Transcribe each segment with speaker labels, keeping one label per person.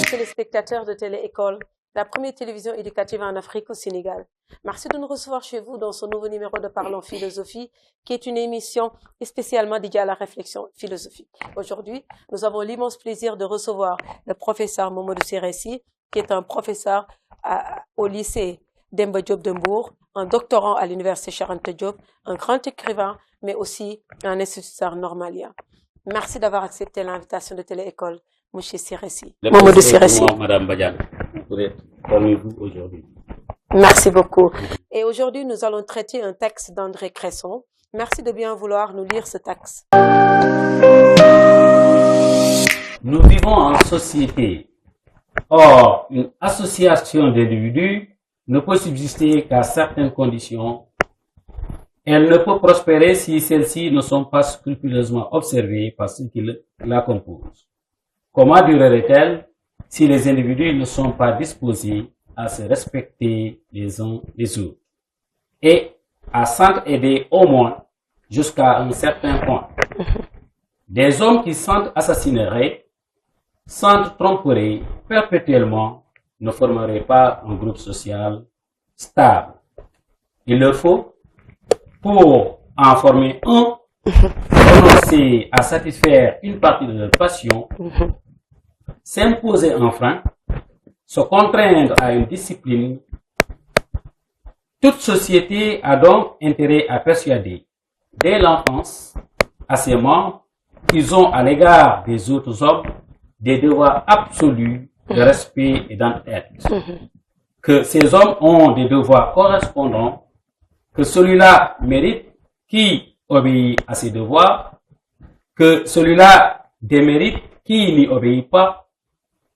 Speaker 1: téléspectateurs de Télé-École, la première télévision éducative en Afrique au Sénégal. Merci de nous recevoir chez vous dans ce nouveau numéro de Parlons Philosophie, qui est une émission spécialement dédiée à la réflexion philosophique. Aujourd'hui, nous avons l'immense plaisir de recevoir le professeur Mamadou Siressi, qui est un professeur au lycée Demba Diop de Mbour, un doctorant à l'université Cheikh Anta Diop, un grand écrivain, mais aussi un instituteur normalien. Merci d'avoir accepté l'invitation de Télé-École, Monsieur Siressi.
Speaker 2: Mamadou Siressi. Madame Badiane, pour être parmi vous aujourd'hui.
Speaker 1: Merci beaucoup. Et aujourd'hui, nous allons traiter un texte d'André Cresson. Merci de bien vouloir nous lire ce texte.
Speaker 2: Nous vivons en société. Or, une association d'individus ne peut subsister qu'à certaines conditions. Elle ne peut prospérer si celles-ci ne sont pas scrupuleusement observées par ceux qui la composent. Comment durerait-elle si les individus ne sont pas disposés à se respecter les uns les autres et à s'entraider au moins jusqu'à un certain point? Des hommes qui s'assasineraient, s'entromperaient perpétuellement, ne formeraient pas un groupe social stable. Il leur faut, pour en former un, renoncer à satisfaire une partie de leur passion, s'imposer un frein, se contraindre à une discipline. Toute société a donc intérêt à persuader, dès l'enfance, à ses membres qu'ils ont à l'égard des autres hommes des devoirs absolus de respect et d'entraide. Que ces hommes ont des devoirs correspondants, que celui-là mérite qui obéit à ses devoirs, que celui-là démérite qui n'y obéit pas,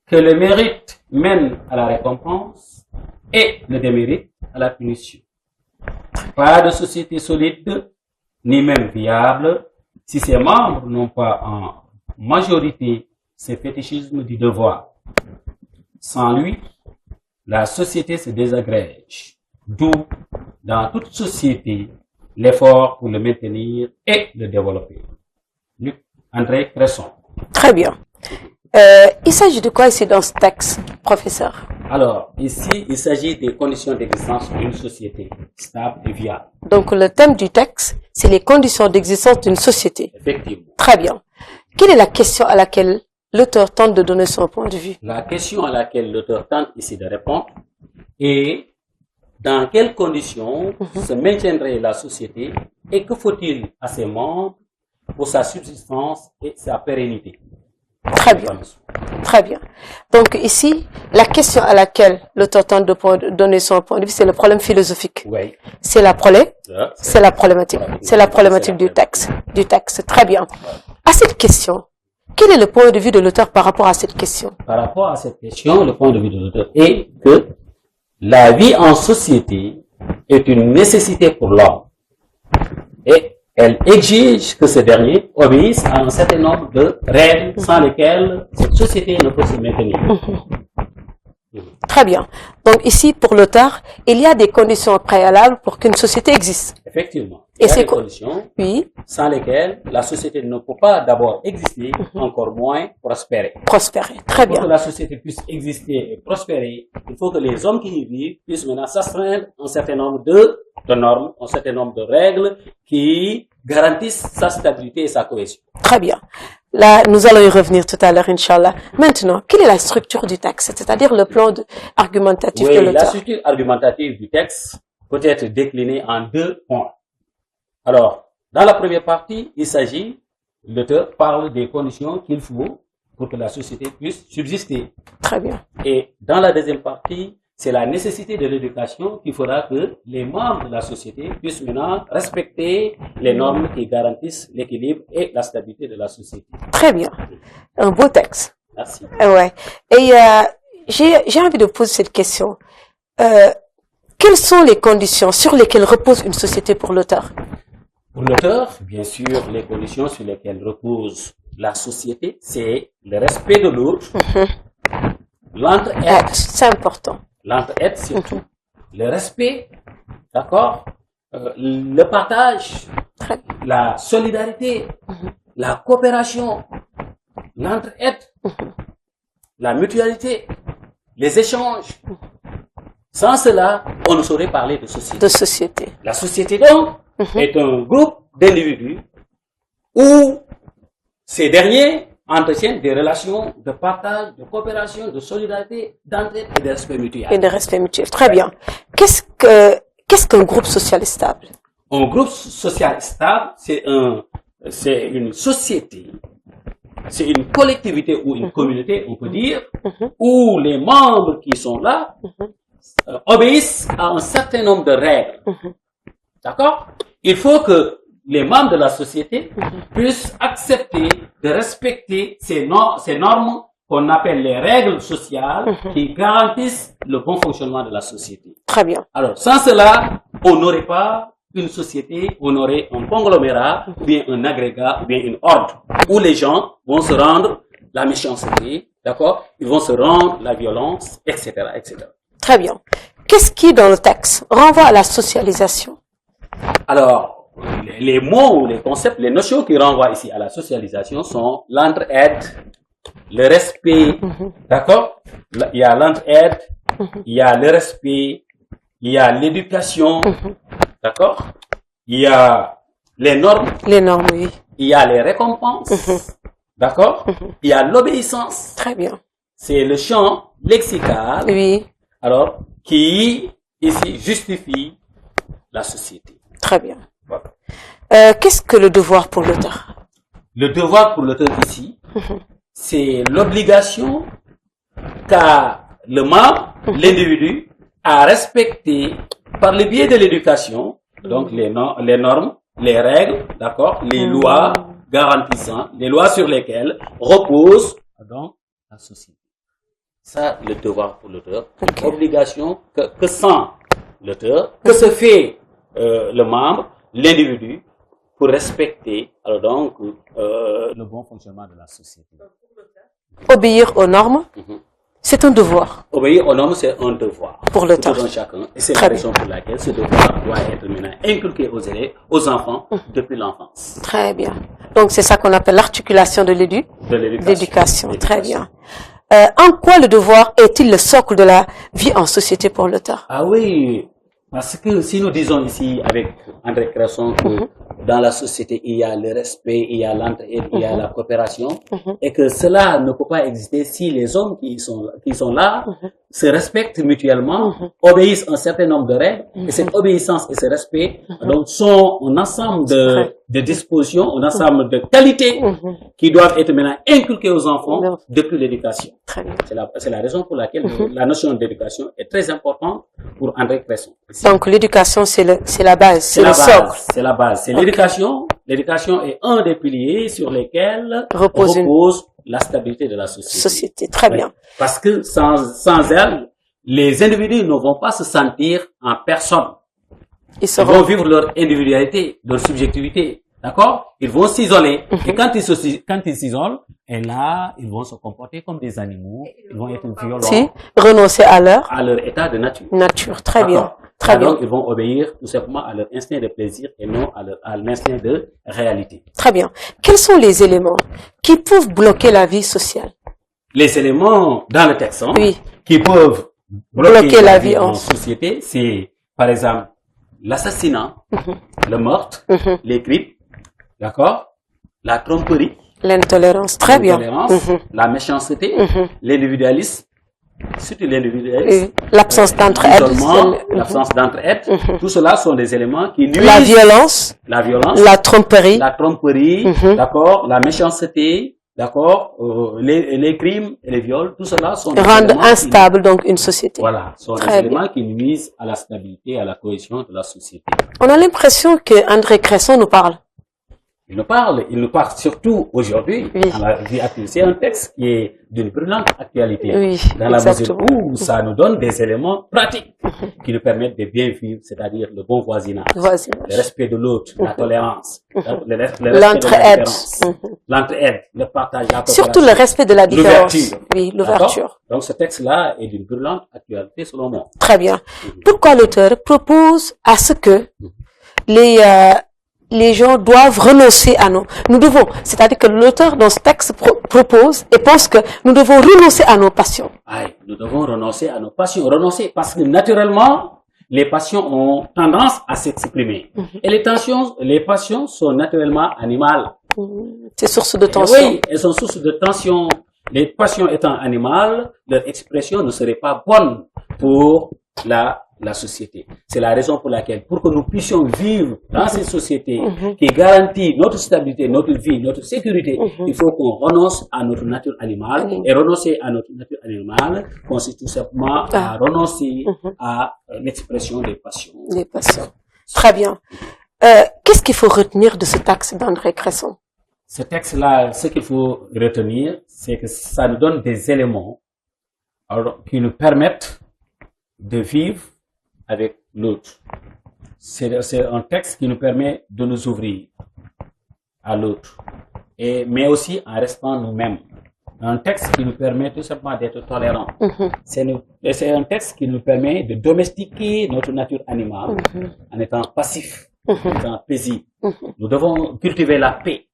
Speaker 2: que le mérite mène à la récompense et le démérite à la punition. Pas de société solide, ni même viable, si ses membres n'ont pas en majorité ce fétichisme du devoir. Sans lui, la société se désagrège, d'où, dans toute société, l'effort pour le maintenir et le développer. Luc André Cresson.
Speaker 1: Très bien. Il s'agit de quoi ici dans ce texte, professeur?
Speaker 2: Alors, ici, il s'agit des conditions d'existence d'une société stable et viable.
Speaker 1: Donc, le thème du texte, c'est les conditions d'existence d'une société.
Speaker 2: Effectivement.
Speaker 1: Très bien. Quelle est la question à laquelle l'auteur tente de donner son point de vue?
Speaker 2: La question à laquelle l'auteur tente ici de répondre est dans quelles conditions se maintiendrait la société et que faut-il à ses membres pour sa subsistance et sa pérennité?
Speaker 1: Très bien. Très bien. Donc ici, la question à laquelle l'auteur tente de donner son point de vue, c'est le problème philosophique.
Speaker 2: Oui.
Speaker 1: C'est la problématique. C'est la problématique du texte. Très bien. À cette question, quel est le point de vue de l'auteur par rapport à cette question?
Speaker 2: Par rapport à cette question, le point de vue de l'auteur est que la vie en société est une nécessité pour l'homme et elle exige que ce dernier obéisse à un certain nombre de règles sans lesquelles cette société ne peut se maintenir.
Speaker 1: Très bien. Donc ici, pour l'auteur, il y a des conditions préalables pour qu'une société existe.
Speaker 2: Effectivement.
Speaker 1: Et
Speaker 2: il y a
Speaker 1: ces
Speaker 2: des conditions
Speaker 1: oui,
Speaker 2: sans lesquelles la société ne peut pas d'abord exister, encore moins prospérer.
Speaker 1: prospérer. Très
Speaker 2: Pour que
Speaker 1: bien.
Speaker 2: la société puisse exister et prospérer, il faut que les hommes qui y vivent puissent maintenant s'astreindre un certain nombre de normes, un certain nombre de règles qui garantissent sa stabilité et sa cohésion.
Speaker 1: Très bien. Là, nous allons y revenir tout à l'heure, Inch'Allah. Maintenant, quelle est la structure du texte, c'est-à-dire le plan argumentatif de
Speaker 2: Oui,
Speaker 1: l'auteur?
Speaker 2: la structure argumentative du texte peut être déclinée en deux points. Alors, dans la première partie, l'auteur parle des conditions qu'il faut pour que la société puisse subsister.
Speaker 1: Très bien.
Speaker 2: Et dans la deuxième partie, c'est la nécessité de l'éducation qui fera que les membres de la société puissent maintenant respecter les normes qui garantissent l'équilibre et la stabilité de la société.
Speaker 1: Très bien. Un beau texte.
Speaker 2: Merci.
Speaker 1: Ouais. Et j'ai envie de poser cette question. Quelles sont les conditions sur lesquelles repose une société pour l'auteur?
Speaker 2: Pour l'auteur, bien sûr, les conditions sur lesquelles repose la société, c'est le respect de l'autre, l'entraide.
Speaker 1: C'est important.
Speaker 2: L'entraide, surtout. Le respect, d'accord? Le partage, la solidarité, la coopération, l'entraide, la mutualité, les échanges. Sans cela, on ne saurait parler de société.
Speaker 1: De société.
Speaker 2: La société, donc, est un groupe d'individus où ces derniers entretiennent des relations de partage, de coopération, de solidarité, d'entraide et de respect mutuel.
Speaker 1: Et de respect mutuel. Très bien. Qu'est-ce qu'un groupe social stable?
Speaker 2: Un groupe social stable, c'est une société, c'est une collectivité ou une communauté, on peut dire, où les membres qui sont là obéissent à un certain nombre de règles. D'accord? Il faut que les membres de la société puissent accepter de respecter ces normes qu'on appelle les règles sociales qui garantissent le bon fonctionnement de la société.
Speaker 1: Très bien.
Speaker 2: Alors, sans cela, on n'aurait pas une société, on aurait un conglomérat, ou bien un agrégat, ou bien une horde, où les gens vont se rendre la méchanceté, d'accord? Ils vont se rendre la violence, etc., etc.
Speaker 1: Très bien. Qu'est-ce qui, dans le texte, renvoie à la socialisation?
Speaker 2: Alors, les mots ou les concepts, les notions qui renvoient ici à la socialisation sont l'entraide, le respect, d'accord? Il y a l'entraide, il y a le respect, il y a l'éducation, d'accord? Il y a les normes.
Speaker 1: Les normes, oui.
Speaker 2: Il y a les récompenses, d'accord? Il y a l'obéissance.
Speaker 1: Très bien.
Speaker 2: C'est le champ lexical,
Speaker 1: Oui.
Speaker 2: alors, qui, ici, justifie la société.
Speaker 1: Très bien.
Speaker 2: Voilà.
Speaker 1: Qu'est-ce que le devoir pour l'auteur?
Speaker 2: Le devoir pour l'auteur ici, c'est l'obligation qu'a le membre, l'individu, à respecter par le biais de l'éducation, donc les normes, les règles, d'accord, les lois garantissant, les lois sur lesquelles repose donc la société. Ça, le devoir pour l'auteur.
Speaker 1: Okay.
Speaker 2: Obligation que sent l'auteur, que se fait le membre, l'individu, pour respecter alors donc le bon fonctionnement de la société.
Speaker 1: Obéir aux normes, c'est un devoir.
Speaker 2: Obéir aux normes, c'est un devoir.
Speaker 1: Pour l'auteur.
Speaker 2: Pour chacun. Et c'est la raison pour laquelle ce devoir doit être maintenant inculqué aux élèves, aux enfants, depuis l'enfance.
Speaker 1: Très bien. Donc c'est ça qu'on appelle l'articulation de l'éducation. Très bien. En quoi le devoir est-il le socle de la vie en société pour l'auteur?
Speaker 2: Ah oui, parce que si nous disons ici avec André Cresson que dans la société il y a le respect, il y a l'entraide, il y a la coopération, et que cela ne peut pas exister si les hommes qui sont là se respectent mutuellement, obéissent un certain nombre de règles, et cette obéissance et ce respect donc sont un ensemble de dispositions, un ensemble de qualités qui doivent être maintenant inculquées aux enfants depuis l'éducation. C'est la raison pour laquelle la notion d'éducation est très importante pour André Cresson.
Speaker 1: Donc l'éducation c'est la base, c'est le socle.
Speaker 2: C'est la base, c'est l'éducation. L'éducation est un des piliers sur lesquels repose la stabilité de la société.
Speaker 1: Très bien.
Speaker 2: Parce que sans elle, les individus ne vont pas se sentir en personne. Ils vont vivre leur individualité, leur subjectivité. D'accord? Ils vont s'isoler. Et quand ils s'isolent, et là, ils vont se comporter comme des animaux. Ils vont être violents.
Speaker 1: Si, renoncer à leur
Speaker 2: état de nature.
Speaker 1: Très bien. Très bien.
Speaker 2: Donc, ils vont obéir tout simplement à leur instinct de plaisir et non à l'instinct de réalité.
Speaker 1: Très bien. Quels sont les éléments qui peuvent bloquer la vie sociale?
Speaker 2: Les éléments dans le texte qui peuvent bloquer la vie en société, c'est par exemple l'assassinat, le meurtre, les crimes, d'accord, la tromperie,
Speaker 1: l'intolérance, très bien,
Speaker 2: la méchanceté, l'individualisme, surtout l'individualisme,
Speaker 1: l'absence d'entraide,
Speaker 2: l'absence d'entraide, tout cela sont des éléments qui nuisent.
Speaker 1: La violence, la tromperie,
Speaker 2: d'accord, la méchanceté, d'accord, les crimes et les viols, tout cela sont des
Speaker 1: rendent instable donc une société.
Speaker 2: Voilà, sont des éléments qui nuisent à la stabilité, à la cohésion de la société.
Speaker 1: On a l'impression que André Cresson nous parle.
Speaker 2: Il nous parle surtout aujourd'hui, dans la vie actuelle. C'est un texte qui est d'une brûlante actualité, dans la mesure où ça nous donne des éléments pratiques qui nous permettent de bien vivre, c'est-à-dire le bon voisinage, le respect de l'autre, la tolérance, l'entraide, le partage, la coopération.
Speaker 1: Surtout le respect de la différence. L'ouverture.
Speaker 2: Donc ce texte-là est d'une brûlante actualité selon moi.
Speaker 1: Très bien. Pourquoi l'auteur propose à ce que les gens doivent renoncer à nous devons, c'est-à-dire que l'auteur dans ce texte propose et pense que nous devons renoncer à nos passions.
Speaker 2: Aïe, nous devons renoncer à nos passions, renoncer parce que naturellement, les passions ont tendance à s'exprimer. Et les passions sont naturellement animales.
Speaker 1: C'est source de tension.
Speaker 2: Et oui, elles sont source de tension. Les passions étant animales, leur expression ne serait pas bonne pour la société. C'est la raison pour laquelle, pour que nous puissions vivre dans cette société qui garantit notre stabilité, notre vie, notre sécurité, il faut qu'on renonce à notre nature animale. Et renoncer à notre nature animale consiste tout simplement à renoncer à l'expression des passions.
Speaker 1: Les passions. Très bien. Qu'est-ce qu'il faut retenir de ce texte d'André Cresson?
Speaker 2: Ce texte-là, ce qu'il faut retenir, c'est que ça nous donne des éléments qui nous permettent de vivre avec l'autre. C'est un texte qui nous permet de nous ouvrir à l'autre, mais aussi en restant nous-mêmes. Un texte qui nous permet tout simplement d'être tolérants. C'est un texte qui nous permet de domestiquer notre nature animale en étant passif, en étant paisible. Nous devons cultiver la paix.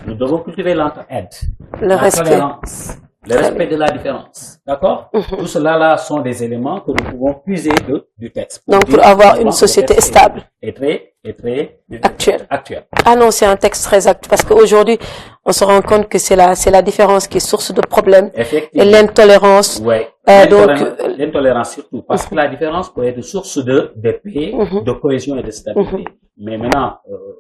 Speaker 2: Nous devons cultiver l'entraide, la tolérance, le respect de la différence. D'accord? Tout cela là sont des éléments que nous pouvons puiser du texte.
Speaker 1: Donc, pour avoir une société stable.
Speaker 2: Et très
Speaker 1: actuelle.
Speaker 2: Ah
Speaker 1: non, c'est un texte très actuel. Parce qu'aujourd'hui, on se rend compte que c'est la différence qui est source de problèmes. Et l'intolérance.
Speaker 2: Ouais. L'intolérance surtout. Parce que la différence peut être source de paix, de cohésion et de stabilité. Mais maintenant,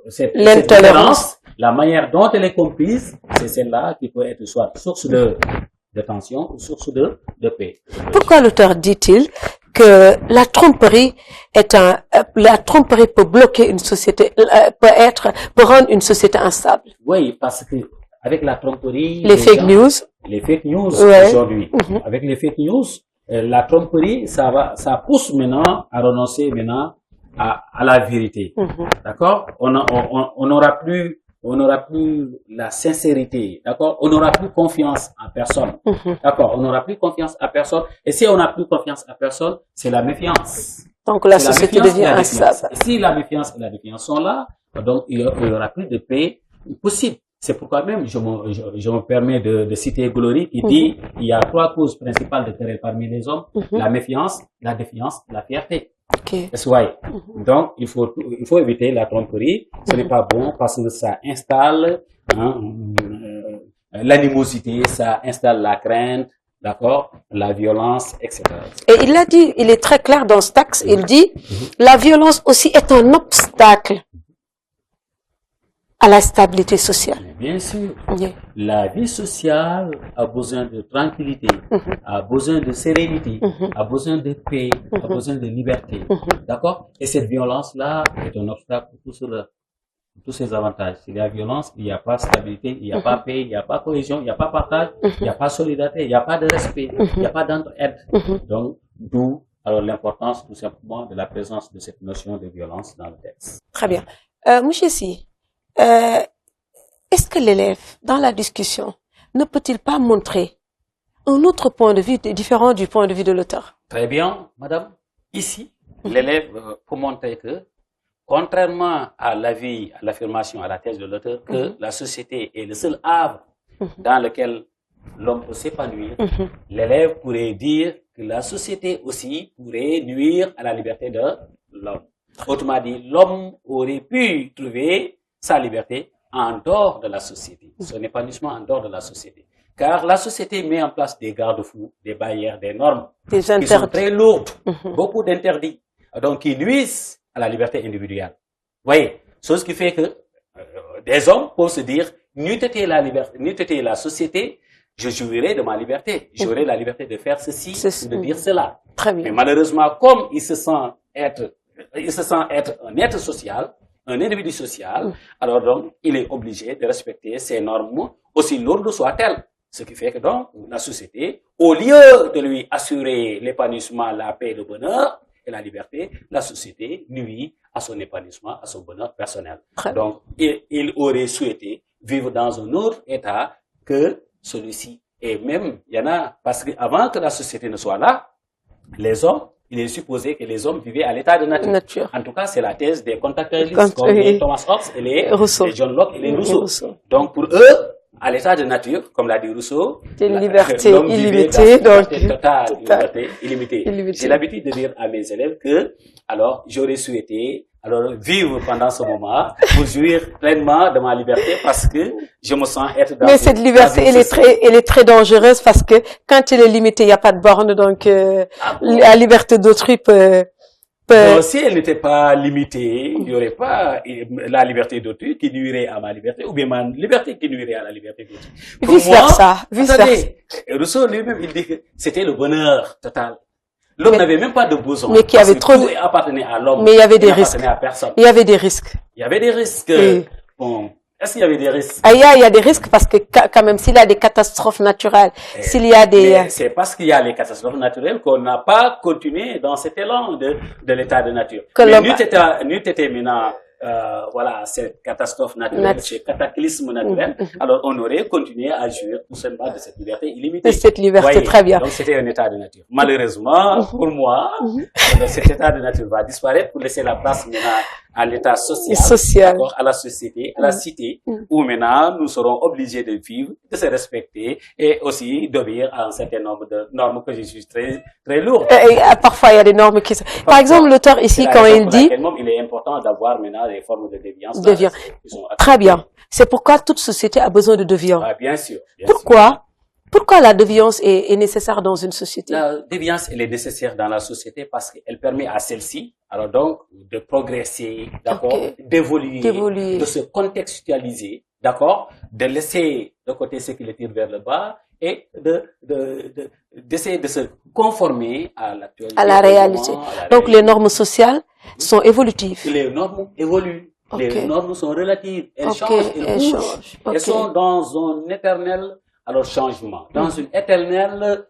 Speaker 2: cette différence, la manière dont elle est comprise, c'est celle-là qui peut être soit source de tension ou source de paix.
Speaker 1: Pourquoi l'auteur dit-il que la tromperie peut bloquer une société, peut rendre une société instable?
Speaker 2: Oui, parce que avec la tromperie,
Speaker 1: les fake news
Speaker 2: aujourd'hui, avec les fake news, la tromperie, ça pousse maintenant à renoncer à la vérité. D'accord? On n'aura plus la sincérité, d'accord? On n'aura plus confiance en personne, d'accord? On n'aura plus confiance à personne. Et si on n'a plus confiance à personne, c'est la méfiance.
Speaker 1: Donc la société devient instable.
Speaker 2: Et si la méfiance et la défiance sont là, donc il y aura plus de paix possible. C'est pourquoi même je me permets de citer Glory qui dit il y a 3 causes principales de querelle parmi les hommes: la méfiance, la défiance, la fierté. That's why. Donc, il faut éviter la tromperie. Ce n'est pas bon parce que ça installe l'animosité, ça installe la crainte, d'accord, la violence, etc.
Speaker 1: Et il l'a dit, il est très clair dans ce texte, il dit, la violence aussi est un obstacle à la stabilité sociale.
Speaker 2: Bien sûr. La vie sociale a besoin de tranquillité, a besoin de sérénité, a besoin de paix, a besoin de liberté. D'accord? Et cette violence-là est un obstacle pour tous ces avantages. S'il y a violence, il n'y a pas stabilité, il n'y a pas paix, il n'y a pas cohésion, il n'y a pas partage, il n'y a pas solidarité, il n'y a pas de respect, il n'y a pas d'entraide. Donc, d'où alors l'importance tout simplement de la présence de cette notion de violence dans le texte.
Speaker 1: Très bien. Monsieur Si, est-ce que l'élève, dans la discussion, ne peut-il pas montrer un autre point de vue différent du point de vue de l'auteur?
Speaker 2: Très bien, madame. Ici, l'élève peut montrer que, contrairement à l'avis, à l'affirmation, à la thèse de l'auteur, que la société est le seul havre dans lequel l'homme peut s'épanouir, l'élève pourrait dire que la société aussi pourrait nuire à la liberté de l'homme. Autrement dit, l'homme aurait pu trouver sa liberté en dehors de la société, son épanouissement en dehors de la société. Car la société met en place des garde-fous, des barrières, des normes qui sont très lourdes, beaucoup d'interdits, donc qui nuisent à la liberté individuelle. Vous voyez, chose qui fait que des hommes peuvent se dire, n'eût été la société, je jouirai de ma liberté, j'aurai la liberté de faire ceci ou de dire cela.
Speaker 1: Très bien.
Speaker 2: Mais malheureusement, comme il se sent être un être social, un individu social, alors donc, il est obligé de respecter ces normes, aussi lourdes soient-elles. Ce qui fait que donc, la société, au lieu de lui assurer l'épanouissement, la paix, le bonheur et la liberté, la société nuit à son épanouissement, à son bonheur personnel. Donc, il aurait souhaité vivre dans un autre état que celui-ci. Et même, il y en a, parce qu'avant que la société ne soit là, les hommes il est supposé que les hommes vivaient à l'état de nature. En tout cas, c'est la thèse des contactualistes comme les Thomas Hobbes et les John Locke et les Rousseau. Donc, pour eux, à l'état de nature, comme l'a dit Rousseau,
Speaker 1: une liberté illimitée,
Speaker 2: liberté illimitée. J'ai l'habitude de dire à mes élèves que, alors, j'aurais souhaité vivre pendant ce moment pour jouir pleinement de ma liberté parce que je me sens être dans.
Speaker 1: Mais cette liberté, elle est très dangereuse parce que quand elle est limitée, il n'y a pas de borne, donc la liberté d'autrui peut.
Speaker 2: Non, si elle n'était pas limitée, il n'y aurait pas la liberté d'autrui qui nuirait à ma liberté, ou bien ma liberté qui nuirait à la liberté d'autrui.
Speaker 1: Vice versa.
Speaker 2: Rousseau lui-même, il dit que c'était le bonheur total. L'homme n'avait même pas de besoin.
Speaker 1: Mais qu'il y avait trop
Speaker 2: de... appartenait à l'homme.
Speaker 1: Mais il y avait des risques.
Speaker 2: À personne.
Speaker 1: Il y avait des risques.
Speaker 2: Il y avait des risques. Bon. Est-ce qu'il y avait des risques?
Speaker 1: Il y a des risques parce que quand même, s'il y a des catastrophes naturelles, s'il y a des...
Speaker 2: C'est parce qu'il y a les catastrophes naturelles qu'on n'a pas continué dans cet élan de l'état de nature. Mais n'eût été maintenant, voilà, cette catastrophe naturelle, ce cataclysme naturel, alors on aurait continué à jouir tout simplement de cette liberté illimitée.
Speaker 1: De cette liberté, voyez, très bien.
Speaker 2: Donc c'était un état de nature. Malheureusement, pour moi, cet état de nature va disparaître pour laisser la place maintenant à l'état social, à la société, à la cité, où maintenant nous serons obligés de vivre, de se respecter et aussi d'obéir à un certain nombre de normes que je suis très lourdes.
Speaker 1: Parfois il y a des normes qui sont... Par exemple, l'auteur ici, quand il dit...
Speaker 2: Il est important d'avoir maintenant des formes de déviance.
Speaker 1: Très bien. C'est pourquoi toute société a besoin de déviance.
Speaker 2: Ah, bien sûr.
Speaker 1: Pourquoi la déviance est nécessaire dans une société?
Speaker 2: La déviance, elle est nécessaire dans la société parce qu'elle permet à celle-ci, alors donc, de progresser, d'accord, d'évoluer, de se contextualiser, d'accord, de laisser de côté ce qui le tire vers le bas et d'essayer de se conformer à l'actualité.
Speaker 1: À la réalité. Donc, les normes sociales sont évolutives.
Speaker 2: Les normes évoluent. Les normes sont relatives. Elles changent, elles bougent. Elles sont dans un éternel changement, dans une éternelle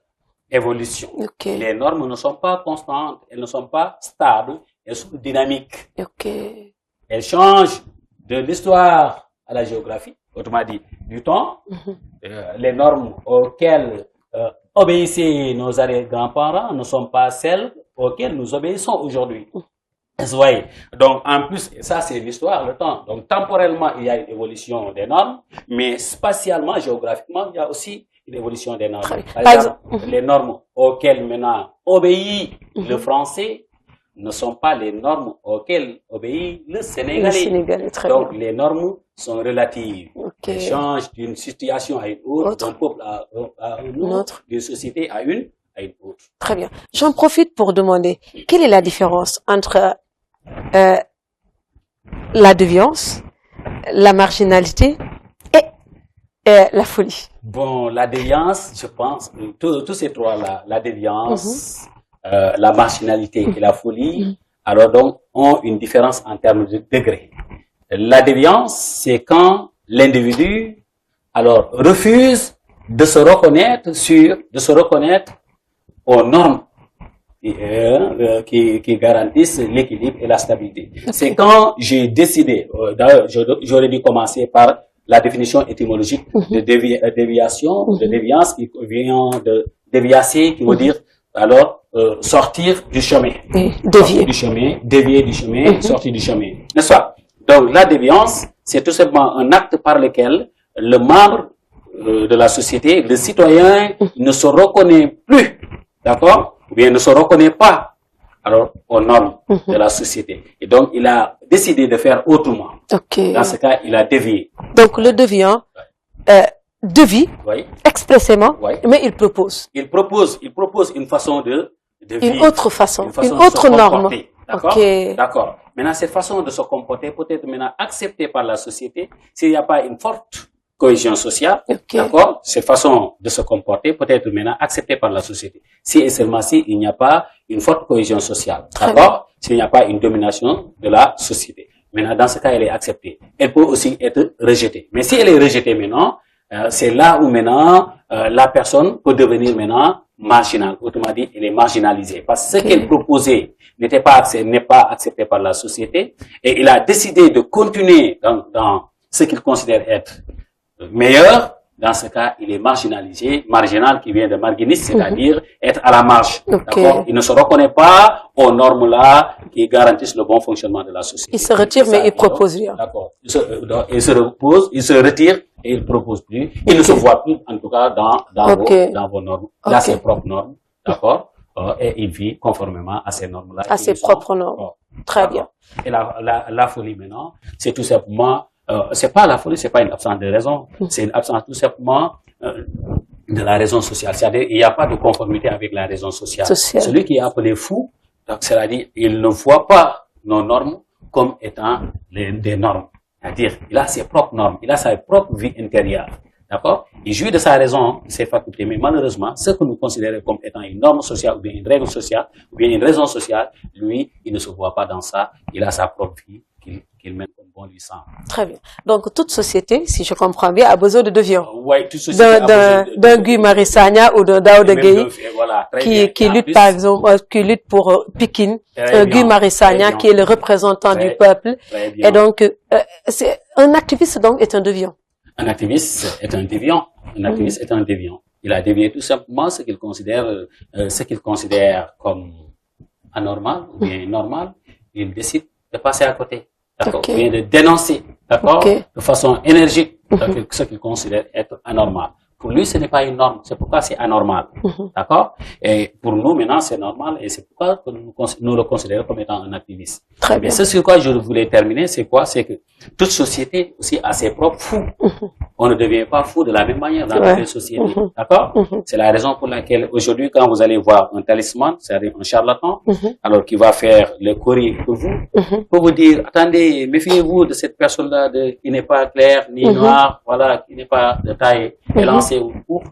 Speaker 2: évolution. Les normes ne sont pas constantes, elles ne sont pas stables, elles sont dynamiques. Elles changent de l'histoire à la géographie, autrement dit, du temps. Les normes auxquelles obéissaient nos arrière-grands-parents ne sont pas celles auxquelles nous obéissons aujourd'hui. Vous voyez. Donc, en plus, ça, c'est l'histoire, le temps. Donc, temporellement, il y a une évolution des normes, mais spatialement, géographiquement, il y a aussi une évolution des normes. Par exemple, les normes auxquelles maintenant obéit le français ne sont pas les normes auxquelles obéit le sénégalais. Donc, les normes sont relatives. Elles changent d'une situation à une autre, d'un peuple à un autre, d'une société à une autre.
Speaker 1: Très bien. J'en profite pour demander, quelle est la différence entre la déviance, la marginalité et la folie?
Speaker 2: Bon, la déviance, je pense, tous ces trois-là, la déviance, la marginalité et la folie, alors donc, ont une différence en termes de degré. La déviance, c'est quand l'individu, alors, refuse de se reconnaître aux normes qui garantissent l'équilibre et la stabilité. C'est quand j'ai décidé, d'ailleurs, j'aurais dû commencer par la définition étymologique de déviation, de déviance, qui vient de déviacer, qui veut dire, alors, sortir du chemin. Sortir du chemin, dévier du chemin, sortir du chemin. N'est-ce pas? Donc, la déviance, c'est tout simplement un acte par lequel le membre de la société, le citoyen, ne se reconnaît plus, d'accord? Ou bien ne se reconnaît pas, alors, aux normes de la société. Et donc, il a décidé de faire autrement. Dans ce cas, il a dévié.
Speaker 1: Donc, le déviant dévie expressément, mais il propose.
Speaker 2: Il propose une façon de vivre.
Speaker 1: Une autre façon, une autre norme.
Speaker 2: D'accord? D'accord. Maintenant, cette façon de se comporter peut être maintenant acceptée par la société s'il n'y a pas une forte cohésion sociale. D'accord? Cette façon de se comporter peut être maintenant acceptée par la société. Si et seulement si il n'y a pas une forte cohésion sociale. D'accord? S'il n'y a pas une domination de la société. Maintenant, dans ce cas, elle est acceptée. Elle peut aussi être rejetée. Mais si elle est rejetée maintenant, c'est là où maintenant, la personne peut devenir maintenant marginale. Autrement dit, elle est marginalisée. Parce que ce qu'elle proposait n'est pas accepté par la société. Et il a décidé de continuer dans ce qu'il considère être meilleur, dans ce cas, il est marginalisé, marginal qui vient de marginiste, c'est-à-dire être à la marge. D'accord? Il ne se reconnaît pas aux normes-là qui garantissent le bon fonctionnement de la société.
Speaker 1: Il se retire, mais il propose rien.
Speaker 2: D'accord. Il se retire et il propose plus. Il ne se voit plus, en tout cas, dans vos normes. Il a ses propres normes. D'accord? Et il vit conformément à ces normes-là.
Speaker 1: À ses propres normes. Très bien.
Speaker 2: Et la folie maintenant, c'est tout simplement, c'est pas la folie, c'est pas une absence de raison, c'est une absence tout simplement de la raison sociale. C'est-à-dire, il n'y a pas de conformité avec la raison sociale. Celui qui est appelé fou, donc c'est-à-dire, il ne voit pas nos normes comme étant des normes. C'est-à-dire, il a ses propres normes, il a sa propre vie intérieure. D'accord? Il jouit de sa raison, de ses facultés, mais malheureusement, ce que nous considérons comme étant une norme sociale, ou bien une règle sociale, ou bien une raison sociale, lui, il ne se voit pas dans ça, il a sa propre vie qu'il mène comme bon lui semble.
Speaker 1: Très bien. Donc, toute société, si je comprends bien, a besoin de deviants.
Speaker 2: Oui, toute société a besoin
Speaker 1: d'un Guy Marius Sagna ou d'un Daouda Gueye,
Speaker 2: voilà,
Speaker 1: qui lutte, par exemple, qui lutte pour Pikine, Guy Marius Sagna, qui est le représentant du peuple. Et donc, un activiste, donc, est un deviant.
Speaker 2: Un activiste est un déviant. Un activiste est un déviant. Il a dévié tout simplement ce qu'il considère comme anormal ou bien normal. Il décide de passer à côté. D'accord? Ou bien de dénoncer. D'accord? De façon énergique. Ce qu'il considère être anormal. Pour lui, ce n'est pas une norme. C'est pourquoi c'est anormal. D'accord? Et pour nous, maintenant, c'est normal. Et c'est pourquoi que nous le considérons comme étant un activiste.
Speaker 1: Très bien.
Speaker 2: Mais ce sur quoi je voulais terminer, c'est quoi? C'est que toute société aussi a ses propres fous. On ne devient pas fou de la même manière dans toutes les sociétés. D'accord? C'est la raison pour laquelle aujourd'hui, quand vous allez voir un talisman, c'est-à-dire un charlatan, alors qui va faire le courrier pour vous dire, attendez, méfiez-vous de cette personne-là qui n'est pas claire, ni noire, voilà, qui n'est pas de taille élancée ou courte,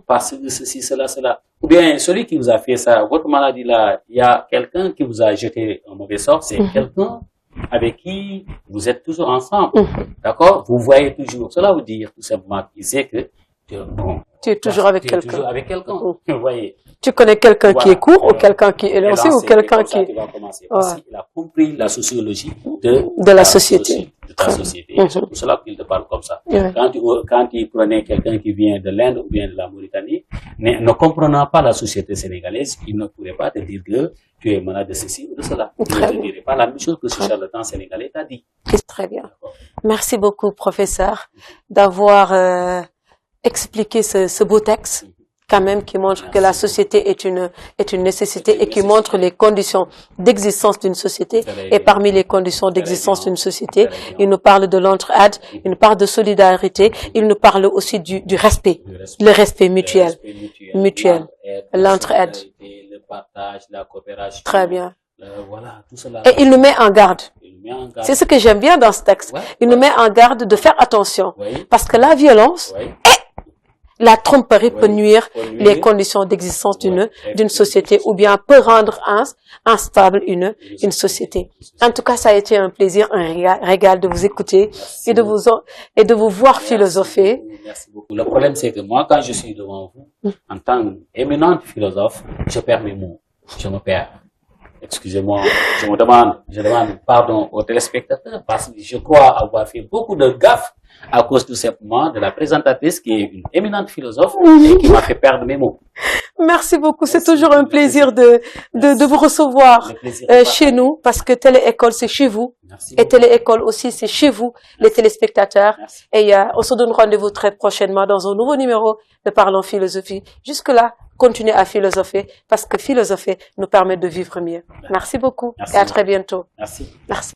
Speaker 2: parce que ceci, cela. Ou bien, celui qui vous a fait ça, votre maladie là, il y a quelqu'un qui vous a jeté un mauvais sort, c'est quelqu'un avec qui vous êtes toujours ensemble. D'accord? Vous voyez toujours. Cela veut dire tout simplement qu'il sait que
Speaker 1: tu es toujours avec quelqu'un.
Speaker 2: Toujours avec quelqu'un. Vous voyez.
Speaker 1: Tu connais quelqu'un qui est court ou quelqu'un qui est élancé ou quelqu'un qui...
Speaker 2: va commencer. Parce qu'il a compris la sociologie de
Speaker 1: la société.
Speaker 2: De ta société. C'est pour cela qu'il te parle comme ça. Quand il prenait quelqu'un qui vient de l'Inde ou bien de la Mauritanie, ne comprenant pas la société sénégalaise, il ne pourrait pas te dire que tu es malade de ceci ou de cela. Il ne te dirait pas la même chose que ce charlatan sénégalais t'a dit.
Speaker 1: Très bien. Merci beaucoup, professeur, d'avoir expliqué ce beau texte, quand même, qui montre que la société est une nécessité et qui montre les conditions d'existence d'une société. Et parmi les conditions d'existence d'une société, il nous parle de l'entraide, il nous parle de solidarité, il nous parle aussi du respect, le respect mutuel, l'entraide.
Speaker 2: Le partage, la coopération.
Speaker 1: Très bien.
Speaker 2: Voilà, tout cela.
Speaker 1: Et il nous met en garde. C'est ce que j'aime bien dans ce texte. Il nous met en garde de faire attention. Parce que la violence et la tromperie peut nuire les conditions d'existence d'une société ou bien peut rendre instable une société. En tout cas, ça a été un plaisir, un régal de vous écouter et de vous voir philosopher.
Speaker 2: Merci beaucoup. Le problème, c'est que moi, quand je suis devant vous, en tant qu'éminent philosophe, je perds mes mots. Je me perds. Excusez-moi, je demande pardon aux téléspectateurs parce que je crois avoir fait beaucoup de gaffes à cause tout simplement de la présentatrice qui est une éminente philosophe et qui m'a fait perdre mes mots.
Speaker 1: Merci beaucoup. C'est toujours un plaisir de vous recevoir chez nous parce que Télé-École, c'est chez vous. Et Télé-École aussi, c'est chez vous, les téléspectateurs.
Speaker 2: Merci.
Speaker 1: Et on se donne rendez-vous très prochainement dans un nouveau numéro de Parlons Philosophie. Jusque-là, continuez à philosopher parce que philosopher nous permet de vivre mieux. Merci beaucoup et à très bientôt.
Speaker 2: Merci.
Speaker 1: Merci.